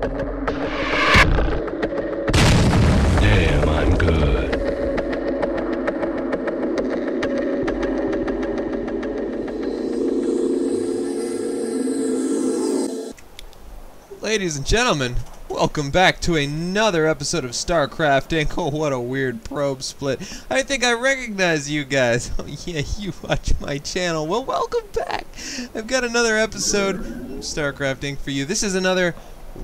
Damn, I'm good. Ladies and gentlemen, welcome back to another episode of StarCraft Inc. Oh, what a weird probe split. I think I recognize you guys. Oh yeah, you watch my channel. Well, welcome back. I've got another episode of StarCraft Inc. for you. This is another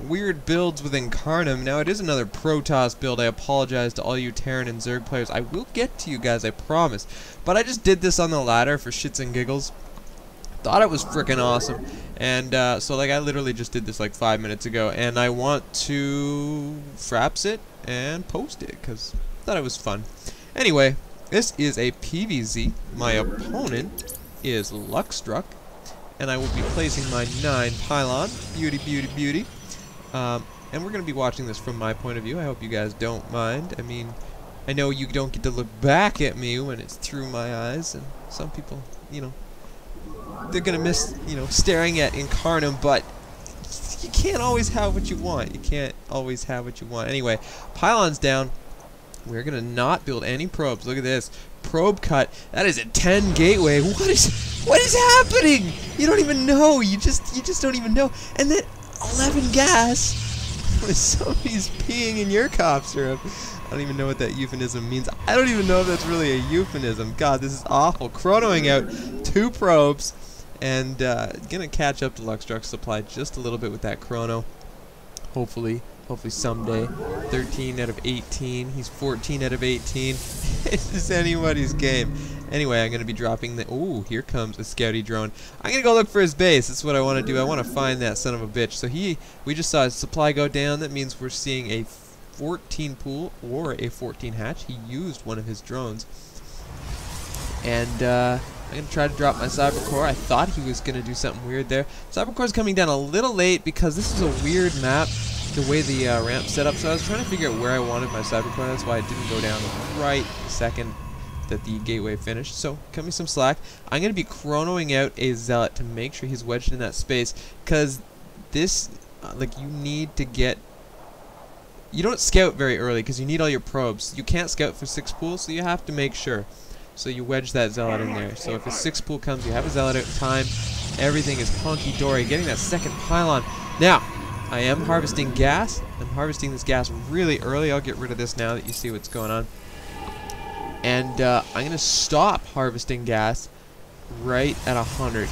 weird builds with incarnum. Now, it is another Protoss build. I apologize to all you Terran and Zerg players. I will get to you guys, I promise. But I just did this on the ladder for shits and giggles. Thought it was freaking awesome. And so like I literally just did this like 5 minutes ago, and I want to fraps it and post it because I thought it was fun. Anyway, this is a PvZ. My opponent is Luckstruck, and I will be placing my 9 pylon. Beauty, beauty, beauty. And we're going to be watching this from my point of view. I hope you guys don't mind. I mean, I know you don't get to look back at me when it's through my eyes, and some people, you know, they're gonna miss, you know, staring at incarnum, but you can't always have what you want. You can't always have what you want. Anyway, pylons down. We're gonna not build any probes. Look at this. Probe cut. That is a 10 gateway. What is happening? You don't even know. You just don't even know. And then 11 gas. Somebody's peeing in your cough syrup. I don't even know what that euphemism means. I don't even know if that's really a euphemism. God, this is awful. Chronoing out 2 probes, and gonna catch up to Luckstruck's supply just a little bit with that chrono. Hopefully someday. 13 out of 18. He's 14 out of 18. It's just anybody's game. Anyway, I'm gonna be dropping the. Ooh, here comes a scouty drone. I'm gonna go look for his base. That's what I want to do. I want to find that son of a bitch. So we just saw his supply go down. That means we're seeing a 14 pool or a 14 hatch. He used one of his drones. And I'm going to try to drop my cyber core. I thought he was going to do something weird there. Cyber core's coming down a little late because this is a weird map, the way the ramp's set up. So I was trying to figure out where I wanted my cyber core. That's why it didn't go down right the second that the gateway finished. So cut me some slack. I'm going to be chronoing out a zealot to make sure he's wedged in that space, because this, like, you need to get. You don't scout very early because you need all your probes. You can't scout for 6 pools, so you have to make sure. So you wedge that zealot in there. So if a 6 pool comes, you have a zealot out in time. Everything is hunky-dory. Getting that second pylon. Now, I am harvesting gas. I'm harvesting this gas really early. I'll get rid of this now that you see what's going on. And I'm going to stop harvesting gas right at 100.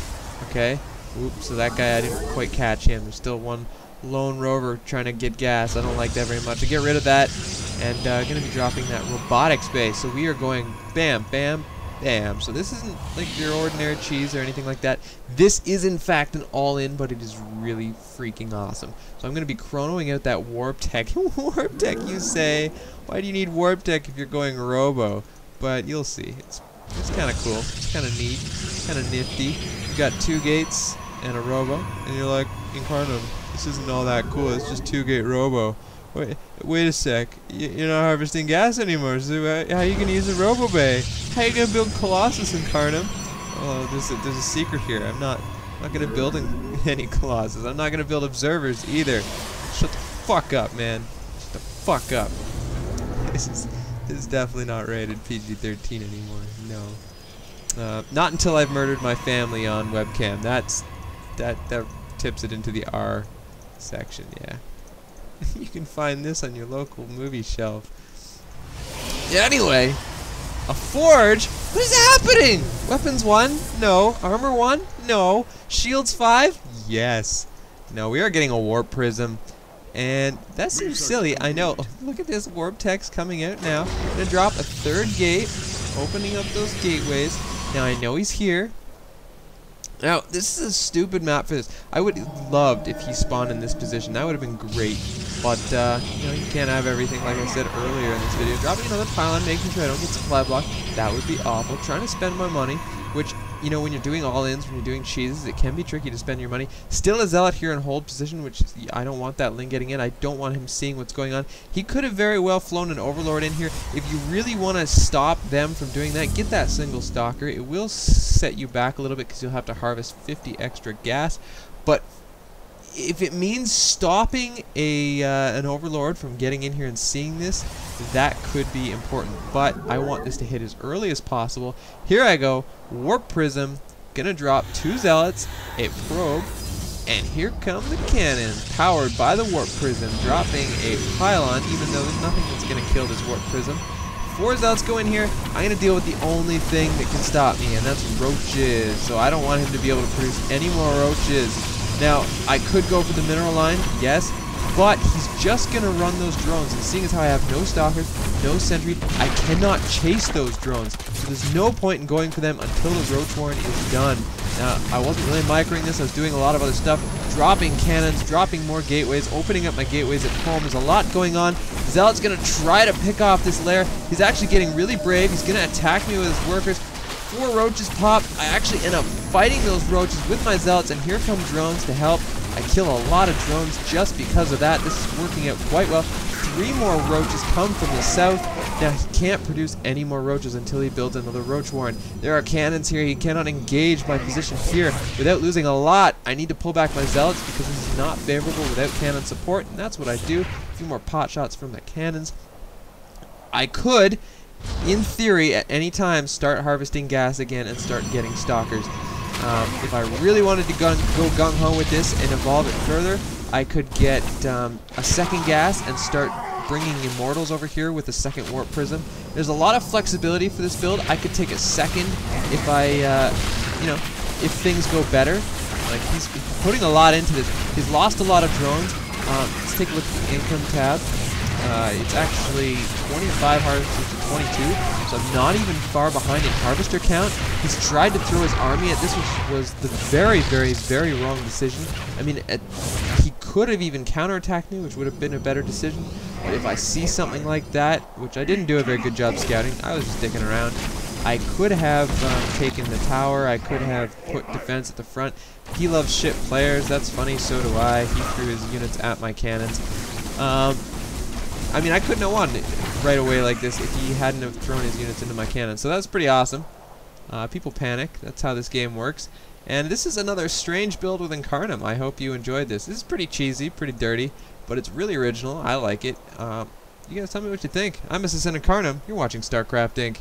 Okay? Oops, so that guy, I didn't quite catch him. There's still one lone rover trying to get gas. I don't like that very much. I get rid of that, and going to be dropping that robotics base. So we are going bam, bam, bam. So this isn't like your ordinary cheese or anything like that. This is in fact an all-in, but it is really freaking awesome. So I'm going to be chronoing out that warp tech. Warp tech, you say? Why do you need warp tech if you're going robo? But you'll see. It's kind of cool. It's kind of neat. Kind of nifty. You got 2 gates and a robo, and you're like, incarnum, this isn't all that cool. It's just 2-gate robo. Wait a sec. You're not harvesting gas anymore. So how are you gonna use a robo bay? How are you gonna build Colossus incarnum? Oh, there's a secret here. I'm not gonna build any Colossus. I'm not gonna build observers either. Shut the fuck up, man. Shut the fuck up. This is definitely not rated PG-13 anymore. No. Not until I've murdered my family on webcam. That tips it into the R section, yeah. You can find this on your local movie shelf. Anyway, a forge? What is happening? Weapons 1? No. Armor 1? No. Shields 5? Yes. No, we are getting a warp prism. And that seems silly, I know. Look at this warp text coming out now. I'm gonna drop a 3rd gate, opening up those gateways. Now I know he's here. Now, this is a stupid map for this. I would have loved if he spawned in this position. That would have been great. But, you know, you can't have everything, like I said earlier in this video. Dropping another pylon, making sure I don't get supply block. That would be awful. Trying to spend my money, which, you know, when you're doing all-ins, when you're doing cheeses, it can be tricky to spend your money. Still a zealot here in hold position, which I don't want that Ling getting in. I don't want him seeing what's going on. He could have very well flown an overlord in here. If you really want to stop them from doing that, get that single stalker. It will set you back a little bit because you'll have to harvest 50 extra gas. But if it means stopping an overlord from getting in here and seeing this, that could be important. But I want this to hit as early as possible. Here I go. Warp Prism. Gonna drop 2 zealots, a probe, and here come the cannons, powered by the Warp Prism, dropping a pylon, even though there's nothing that's gonna kill this Warp Prism. 4 zealots go in here. I'm gonna deal with the only thing that can stop me, and that's roaches. So I don't want him to be able to produce any more roaches. Now, I could go for the mineral line, yes, but he's just going to run those drones, and seeing as how I have no stalkers, no sentry, I cannot chase those drones, so there's no point in going for them until the Roach Warren is done. Now, I wasn't really microing this, I was doing a lot of other stuff, dropping cannons, dropping more gateways, opening up my gateways at home. There's a lot going on. Zealot's going to try to pick off this lair. He's actually getting really brave. He's going to attack me with his workers. 4 roaches pop. I actually end up fighting those roaches with my zealots, and here come drones to help. I kill a lot of drones just because of that. This is working out quite well. 3 more roaches come from the south. Now, he can't produce any more roaches until he builds another roach warren. There are cannons here. He cannot engage my position here without losing a lot. I need to pull back my zealots because this is not favorable without cannon support, and that's what I do. A few more pot shots from the cannons. I could, in theory, at any time, start harvesting gas again and start getting stalkers. If I really wanted to go gung-ho with this and evolve it further, I could get a second gas and start bringing immortals over here with a second warp prism. There's a lot of flexibility for this build. I could take a second if I, you know, if things go better. Like, he's putting a lot into this. He's lost a lot of drones. Let's take a look at the income tab. It's actually 25 harvesters to 22, so I'm not even far behind in harvester count. He's tried to throw his army at this, which was the very, very, very wrong decision. I mean, he could have even counterattacked me, which would have been a better decision. But if I see something like that, which I didn't do a very good job scouting, I was just sticking around. I could have taken the tower. I could have put defense at the front. He loves shit players. That's funny. So do I. He threw his units at my cannons. I mean, I couldn't have won right away like this if he hadn't have thrown his units into my cannon. So that's pretty awesome. People panic. That's how this game works. And this is another strange build with Incarnum. I hope you enjoyed this. This is pretty cheesy, pretty dirty, but it's really original. I like it. You guys tell me what you think. I'm Mrs. Incarnum. You're watching StarCraft Inc.